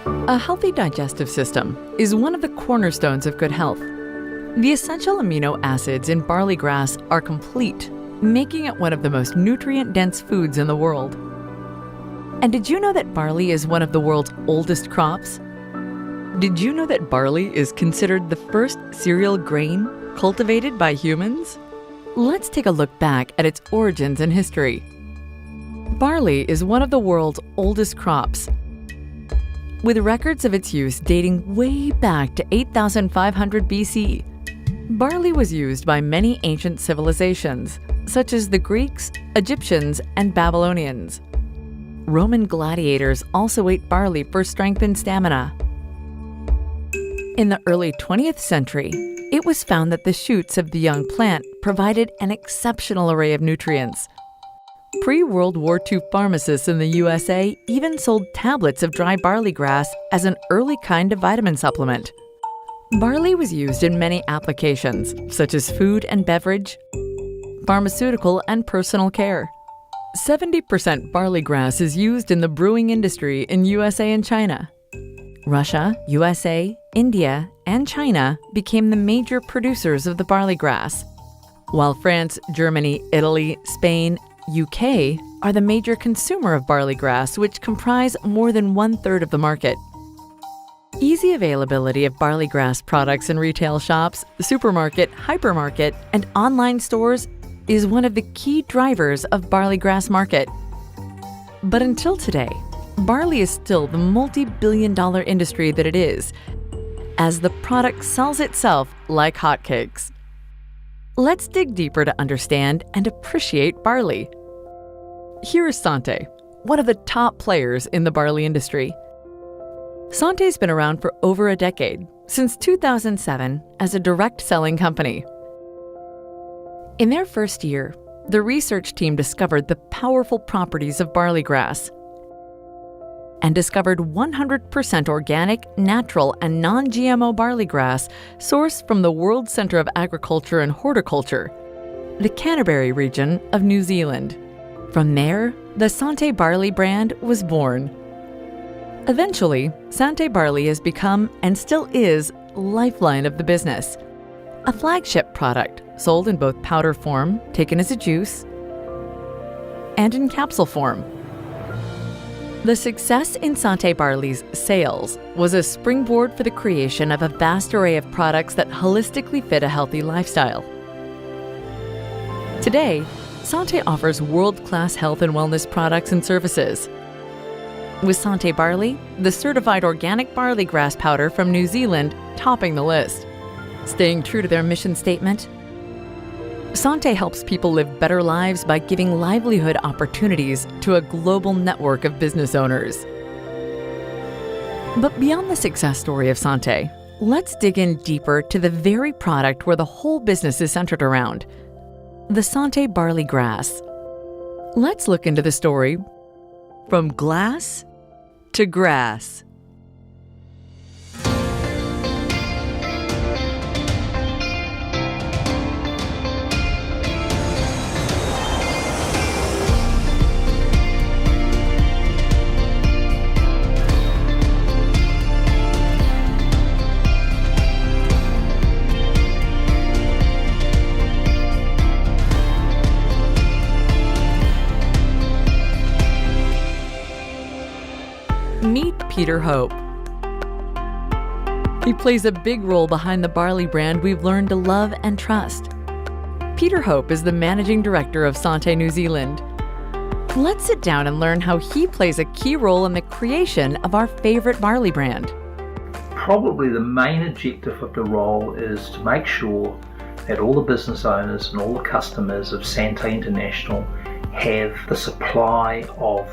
A healthy digestive system is one of the cornerstones of good health. The essential amino acids in barley grass are complete, making it one of the most nutrient-dense foods in the world. And did you know that barley is one of the world's oldest crops? Did you know that barley is considered the first cereal grain cultivated by humans? Let's take a look back at its origins and history. Barley is one of the world's oldest crops, with records of its use dating way back to 8,500 BC. Barley was used by many ancient civilizations, such as the Greeks, Egyptians, and Babylonians. Roman gladiators also ate barley for strength and stamina. In the early 20th century, it was found that the shoots of the young plant provided an exceptional array of nutrients. Pre-World War II pharmacists in the USA even sold tablets of dry barley grass as an early kind of vitamin supplement. Barley was used in many applications, such as food and beverage, pharmaceutical, and personal care. 70% barley grass is used in the brewing industry in USA and China. Russia, USA, India, and China became the major producers of the barley grass, while France, Germany, Italy, Spain, UK are the major consumer of barley grass, which comprise more than 1/3 of the market. Easy availability of barley grass products in retail shops, supermarket, hypermarket, and online stores is one of the key drivers of barley grass market. But until today, barley is still the multi-billion-dollar industry that it is, as the product sells itself like hotcakes. Let's dig deeper to understand and appreciate barley. Here is Sante, one of the top players in the barley industry. Sante's been around for over a decade, since 2007, as a direct selling company. In their first year, the research team discovered the powerful properties of barley grass and discovered 100% organic, natural, and non-GMO barley grass sourced from the World Centre of Agriculture and Horticulture, the Canterbury region of New Zealand. From there, the Sante Barley brand was born. Eventually, Sante Barley has become, and still is, lifeline of the business. A flagship product sold in both powder form, taken as a juice, and in capsule form. The success in Sante Barley's sales was a springboard for the creation of a vast array of products that holistically fit a healthy lifestyle. Today, Sante offers world-class health and wellness products and services. With Sante Barley, the certified organic barley grass powder from New Zealand topping the list. Staying true to their mission statement, Sante helps people live better lives by giving livelihood opportunities to a global network of business owners. But beyond the success story of Sante, let's dig in deeper to the very product where the whole business is centered around, the Sante Barley grass. Let's look into the story from glass to grass. Meet Peter Hope. He plays a big role behind the barley brand we've learned to love and trust. Peter Hope is the managing director of Sante New Zealand. Let's sit down and learn how he plays a key role in the creation of our favorite barley brand. Probably the main objective of the role is to make sure that all the business owners and all the customers of Sante International have the supply of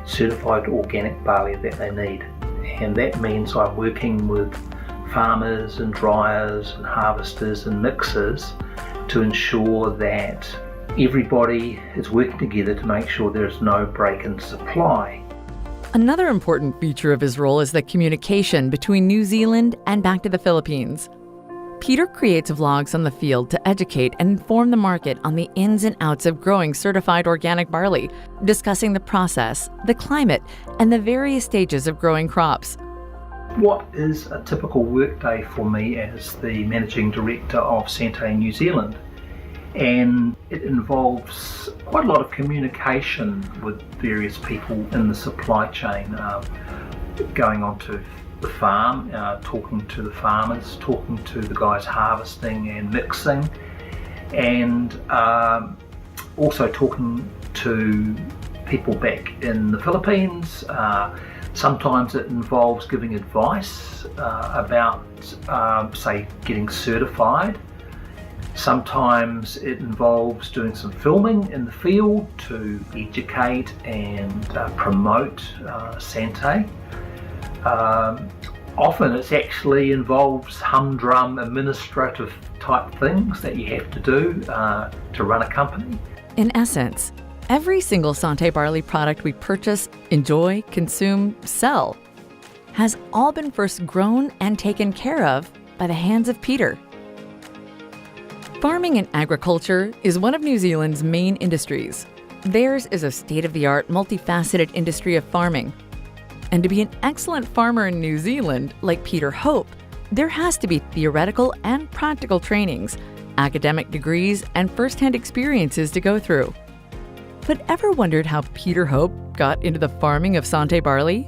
certified organic barley that they need, and that means I'm working with farmers and dryers and harvesters and mixers to ensure that everybody is working together to make sure there is no break in supply. Another important feature of his role is the communication between New Zealand and back to the Philippines. Peter creates vlogs on the field to educate and inform the market on the ins and outs of growing certified organic barley, discussing the process, the climate, and the various stages of growing crops. What is a typical workday for me as the Managing Director of Santé New Zealand? And it involves quite a lot of communication with various people in the supply chain, going onto the farm, talking to the farmers, talking to the guys harvesting and mixing, and also talking to people back in the Philippines. Sometimes it involves giving advice about, say, getting certified. Sometimes it involves doing some filming in the field to educate and promote Santé. Often it actually involves humdrum administrative type things that you have to do to run a company. In essence, every single Sante Barley product we purchase, enjoy, consume, sell has all been first grown and taken care of by the hands of Peter. Farming and agriculture is one of New Zealand's main industries. Theirs is a state-of-the-art, multifaceted industry of farming. And to be an excellent farmer in New Zealand, like Peter Hope, there has to be theoretical and practical trainings, academic degrees, and first-hand experiences to go through. But ever wondered how Peter Hope got into the farming of Sante Barley?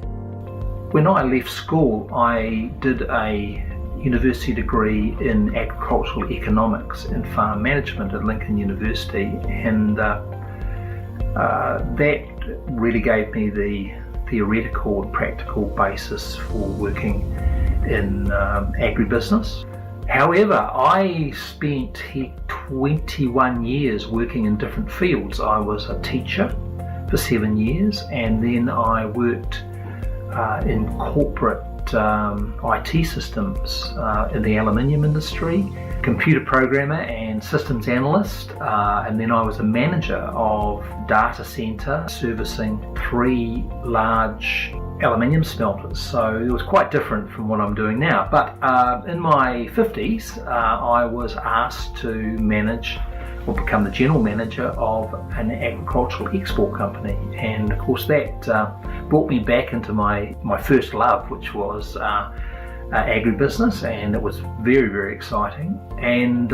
When I left school, I did a university degree in agricultural economics and farm management at Lincoln University, and that really gave me the theoretical and practical basis for working in agribusiness. However, I spent 21 years working in different fields. I was a teacher for 7 years, and then I worked in corporate IT systems in the aluminium industry, computer programmer and systems analyst, and then I was a manager of data centre servicing 3 large aluminium smelters. So it was quite different from what I'm doing now. But in my 50s, I was asked to manage or become the general manager of an agricultural export company, and of course that brought me back into my first love, which was agribusiness, and it was very, very exciting. And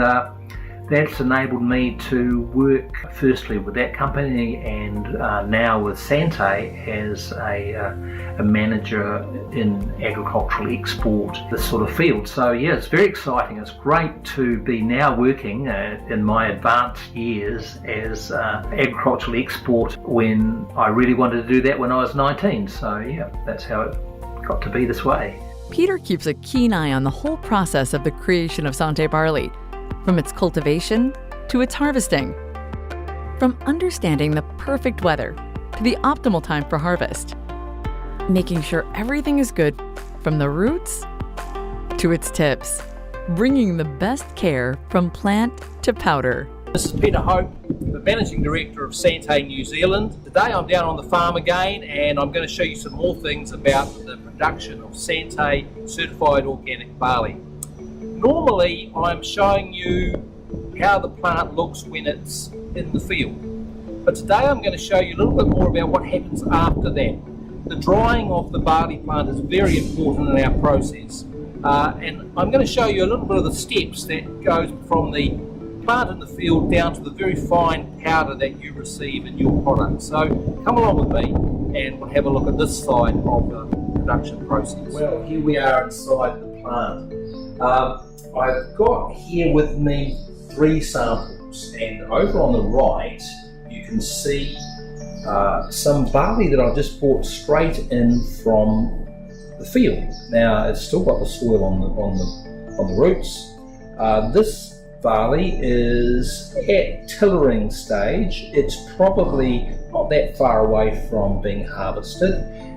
that's enabled me to work firstly with that company, and now with Santé as a manager in agricultural export, this sort of field. So yeah, it's very exciting. It's great to be now working in my advanced years as agricultural export, when I really wanted to do that when I was 19. So yeah, that's how it got to be this way. Peter keeps a keen eye on the whole process of the creation of Sante Barley, from its cultivation to its harvesting. From understanding the perfect weather to the optimal time for harvest. Making sure everything is good from the roots to its tips. Bringing the best care from plant to powder. This is Peter Hope, the Managing Director of Santé New Zealand. Today I'm down on the farm again, and I'm going to show you some more things about the production of Santé certified organic barley. Normally I'm showing you how the plant looks when it's in the field, but today I'm going to show you a little bit more about what happens after that. The drying of the barley plant is very important in our process, and I'm going to show you a little bit of the steps that goes from the plant in the field down to the very fine powder that you receive in your product. So come along with me and we'll have a look at this side of the production process. Well, here we are inside the plant. I've got here with me 3 samples, and over on the right you can see some barley that I've just brought straight in from the field. Now it's still got the soil on the roots. This barley is at tillering stage. It's probably not that far away from being harvested.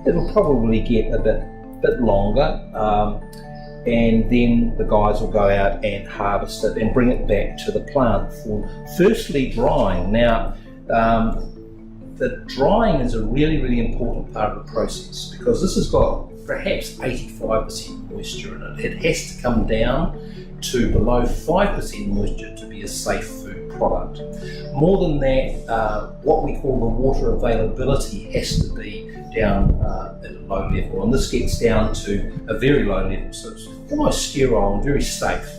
It'll probably get a bit longer, and then the guys will go out and harvest it and bring it back to the plant for firstly drying. Now the drying is a really, really important part of the process, because this has got perhaps 85% moisture in it. It has to come down to below 5% moisture to be a safe food product. More than that, what we call the water availability has to be down at a low level, and this gets down to a very low level, so it's almost sterile and very safe.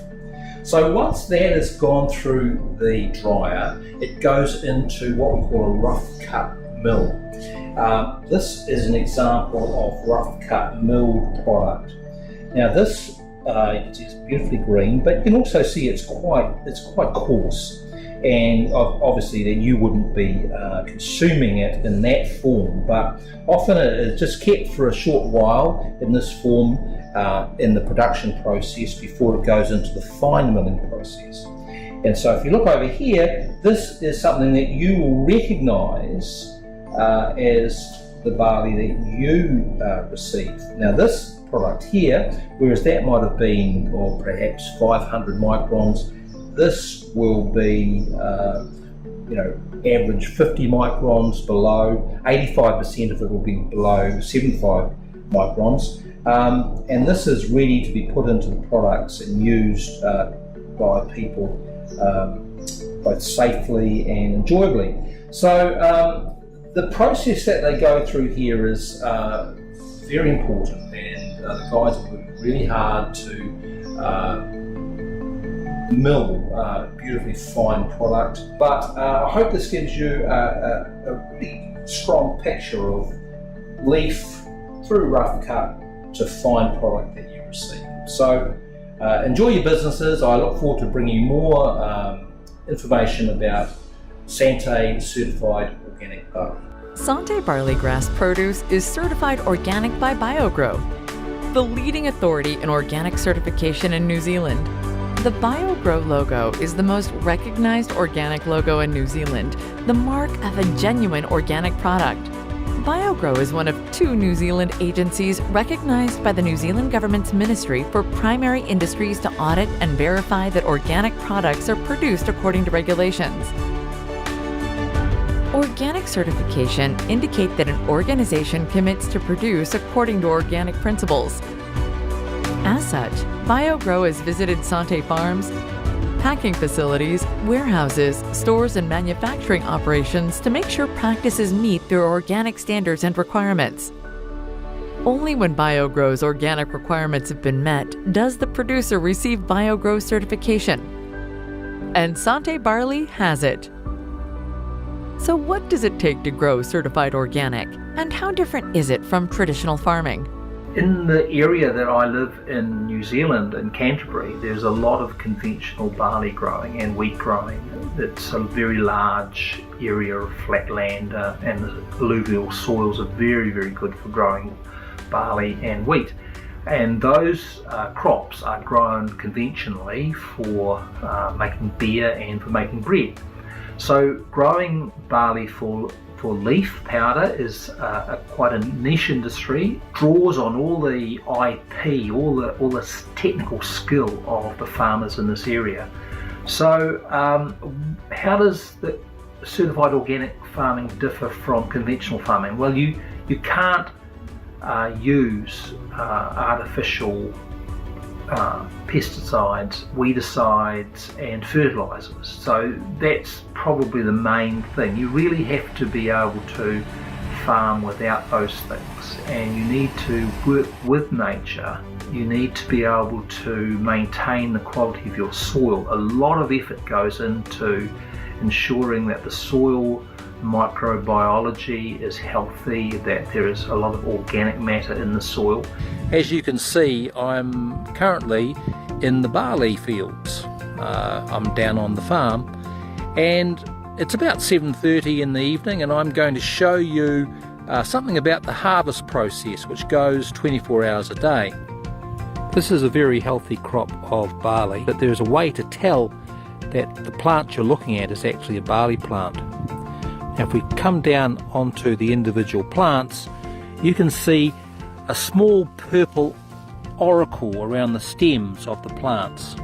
So once that has gone through the dryer, it goes into what we call a rough cut mill. This is an example of rough cut milled product. Now this, you can see it's beautifully green, but you can also see it's quite coarse, and obviously that you wouldn't be consuming it in that form, but often it is just kept for a short while in this form in the production process before it goes into the fine milling process. And so if you look over here, this is something that you will recognise as the barley that you receive. Now this product here, whereas that might have been, or perhaps 500 microns, this will be, average 50 microns below. 85% of it will be below 75 microns, and this is ready to be put into the products and used by people both safely and enjoyably. So the process that they go through here is very important, and the guys are working really hard to mill beautifully fine product. But I hope this gives you a really strong picture of leaf through rough cut to fine product that you receive. So enjoy your businesses. I look forward to bringing you more information about Santé certified organic barley. Sante Barley Grass produce is certified organic by BioGrow, the leading authority in organic certification in New Zealand. The BioGrow logo is the most recognized organic logo in New Zealand, the mark of a genuine organic product. BioGrow is one of 2 New Zealand agencies recognized by the New Zealand Government's Ministry for Primary Industries to audit and verify that organic products are produced according to regulations. Organic certification indicates that an organization commits to produce according to organic principles. As such, BioGrow has visited Sante farms, packing facilities, warehouses, stores, and manufacturing operations to make sure practices meet their organic standards and requirements. Only when BioGrow's organic requirements have been met does the producer receive BioGrow certification. And Sante Barley has it. So what does it take to grow certified organic, and how different is it from traditional farming? In the area that I live in New Zealand, in Canterbury, there's a lot of conventional barley growing and wheat growing. It's a very large area of flat land, and the alluvial soils are very, very good for growing barley and wheat. And those crops are grown conventionally for making beer and for making bread. So growing barley for leaf powder is quite a niche industry, draws on all the IP, all the technical skill of the farmers in this area. So how does the certified organic farming differ from conventional farming? Well, you can't use artificial pesticides, weedicides and fertilizers. So that's probably the main thing. You really have to be able to farm without those things, and you need to work with nature. You need to be able to maintain the quality of your soil. A lot of effort goes into ensuring that the soil microbiology is healthy, that there is a lot of organic matter in the soil. As you can see, I'm currently in the barley fields. I'm down on the farm, and it's about 7:30 in the evening, and I'm going to show you something about the harvest process, which goes 24 hours a day. This is a very healthy crop of barley, but there's a way to tell that the plant you're looking at is actually a barley plant. Now, if we come down onto the individual plants, you can see a small purple auricle around the stems of the plants.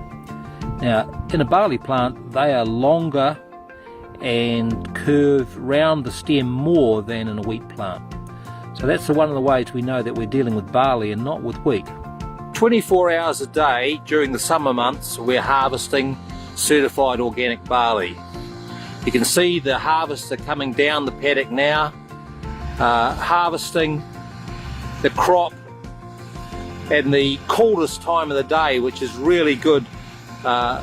Now, in a barley plant, they are longer and curve round the stem more than in a wheat plant. So that's one of the ways we know that we're dealing with barley and not with wheat. 24 hours a day during the summer months, we're harvesting certified organic barley. You can see the harvester coming down the paddock now, harvesting the crop at the coolest time of the day, which is really good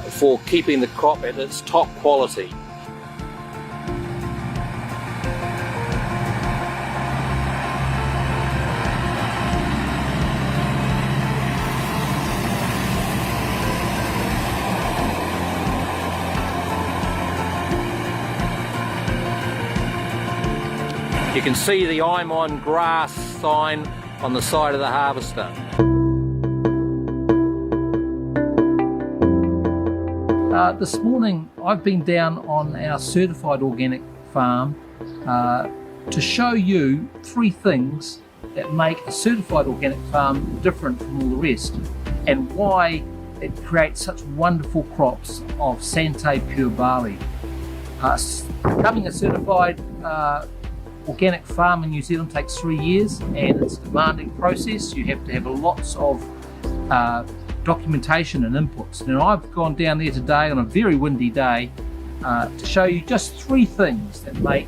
for keeping the crop at its top quality. You can see the I'm on grass sign on the side of the harvester. This morning I've been down on our certified organic farm to show you 3 things that make a certified organic farm different from all the rest, and why it creates such wonderful crops of Sante pure barley. Becoming a certified organic farm in New Zealand takes 3 years, and it's a demanding process. You have to have lots of documentation and inputs. Now I've gone down there today on a very windy day to show you just 3 things that make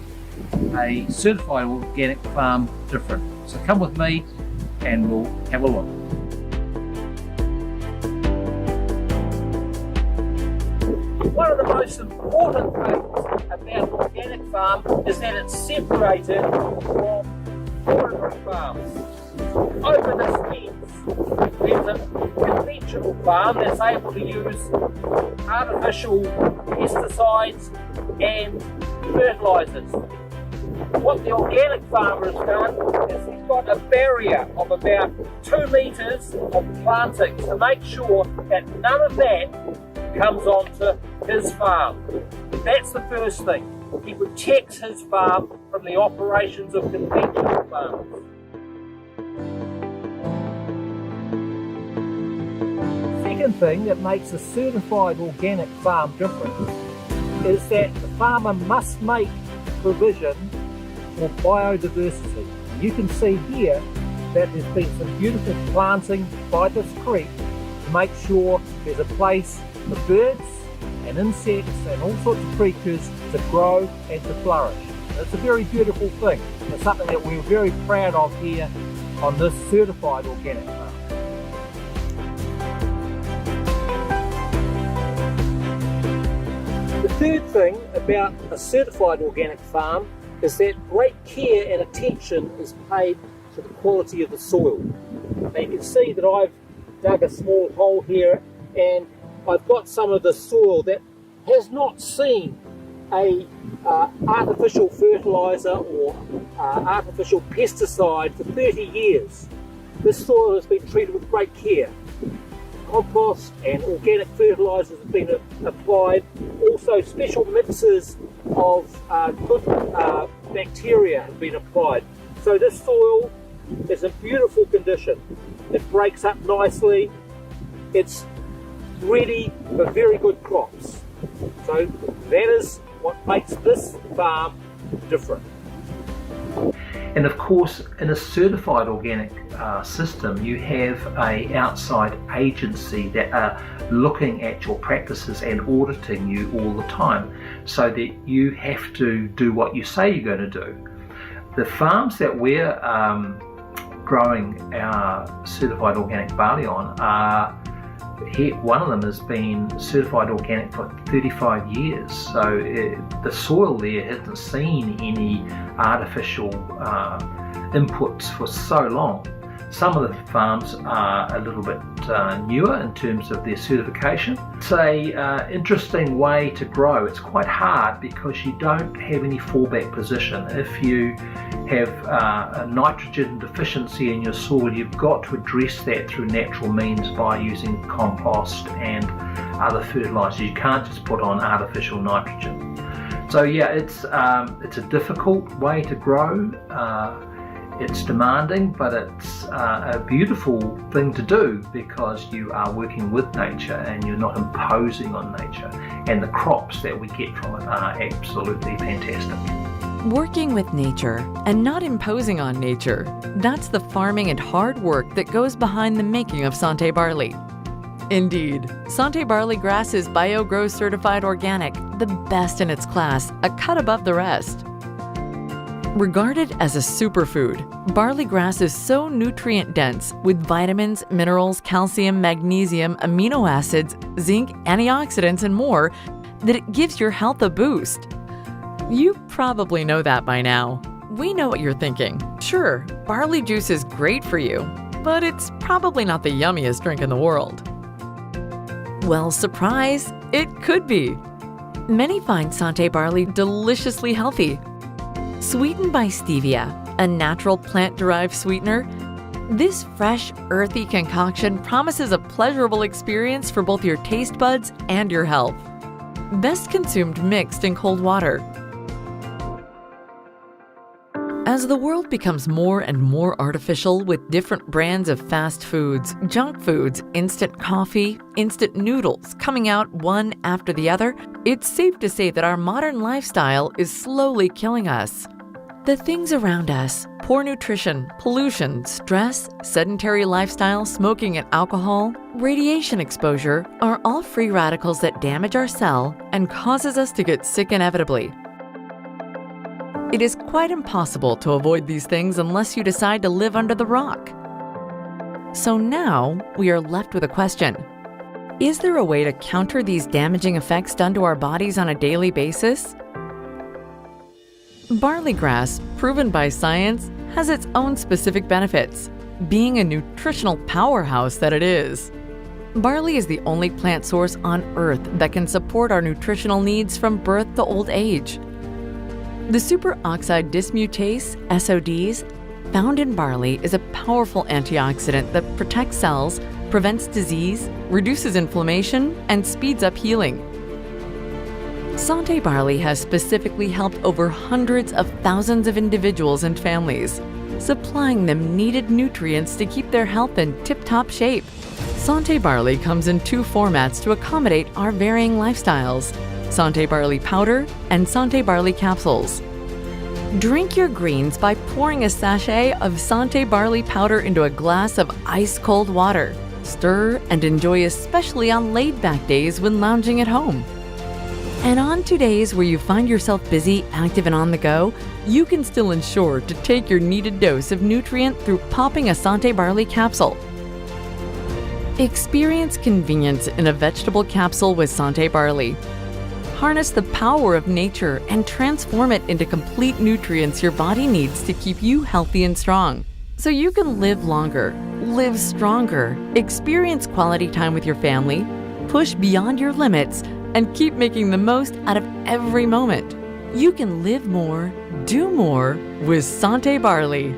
a certified organic farm different. So come with me and we'll have a look. One of the most important things about organic farm is that it's separated from ordinary farms. Over this fence, there's a conventional farm that's able to use artificial pesticides and fertilisers. What the organic farmer has done is he's got a barrier of about 2 metres of plantings to make sure that none of that comes onto his farm. That's the first thing. He protects his farm from the operations of conventional farms. Second thing that makes a certified organic farm different is that the farmer must make provision for biodiversity. You can see here that there's been some beautiful planting by this creek to make sure there's a place for birds and insects and all sorts of creatures to grow and to flourish. And it's a very beautiful thing. It's something that we're very proud of here on this certified organic farm. The third thing about a certified organic farm is that great care and attention is paid to the quality of the soil. Now you can see that I've dug a small hole here, and I've got some of the soil that has not seen a artificial fertiliser or artificial pesticide for 30 years. This soil has been treated with great care. Compost and organic fertilisers have been applied. Also special mixes of good bacteria have been applied. So this soil is in beautiful condition. It breaks up nicely. It's ready for very good crops. So that is what makes this farm different. And of course, in a certified organic system, you have an outside agency that are looking at your practices and auditing you all the time, so that you have to do what you say you're going to do. The farms that we're growing our certified organic barley on are, one of them has been certified organic for 35 years, so the soil there hasn't seen any artificial inputs for so long. Some of the farms are a little bit newer in terms of their certification. It's a interesting way to grow. It's quite hard because you don't have any fallback position. If you have a nitrogen deficiency in your soil, you've got to address that through natural means by using compost and other fertilisers. You can't just put on artificial nitrogen. So yeah, it's a difficult way to grow. It's demanding, but it's a beautiful thing to do because you are working with nature and you're not imposing on nature, and the crops that we get from it are absolutely fantastic. Working with nature and not imposing on nature, that's the farming and hard work that goes behind the making of Sante Barley. Indeed, Sante Barley Grass is BioGrow certified organic, the best in its class, a cut above the rest. Regarded as a superfood, barley grass is so nutrient-dense with vitamins, minerals, calcium, magnesium, amino acids, zinc, antioxidants, and more that it gives your health a boost. You probably know that by now. We know what you're thinking. Sure, barley juice is great for you, but it's probably not the yummiest drink in the world. Well, surprise, it could be. Many find Sante Barley deliciously healthy. Sweetened by stevia, a natural plant-derived sweetener, this fresh, earthy concoction promises a pleasurable experience for both your taste buds and your health. Best consumed mixed in cold water. As the world becomes more and more artificial with different brands of fast foods, junk foods, instant coffee, instant noodles coming out one after the other, it's safe to say that our modern lifestyle is slowly killing us. The things around us, poor nutrition, pollution, stress, sedentary lifestyle, smoking and alcohol, radiation exposure, are all free radicals that damage our cell and causes us to get sick inevitably. It is quite impossible to avoid these things unless you decide to live under the rock. So now we are left with a question. Is there a way to counter these damaging effects done to our bodies on a daily basis? Barley grass, proven by science, has its own specific benefits, being a nutritional powerhouse that it is. Barley is the only plant source on Earth that can support our nutritional needs from birth to old age. The superoxide dismutase, SODs, found in barley is a powerful antioxidant that protects cells, prevents disease, reduces inflammation, and speeds up healing. Sante Barley has specifically helped over hundreds of thousands of individuals and families, supplying them needed nutrients to keep their health in tip-top shape. Sante Barley comes in two formats to accommodate our varying lifestyles: Sante Barley Powder and Sante Barley Capsules. Drink your greens by pouring a sachet of Sante Barley Powder into a glass of ice-cold water. Stir and enjoy, especially on laid-back days when lounging at home. And on 2 days where you find yourself busy, active, and on the go, you can still ensure to take your needed dose of nutrient through popping a Sante Barley capsule. Experience convenience in a vegetable capsule with Sante Barley. Harness the power of nature and transform it into complete nutrients your body needs to keep you healthy and strong, so you can live longer, live stronger, experience quality time with your family, push beyond your limits, and keep making the most out of every moment. You can live more, do more with Sante Barley.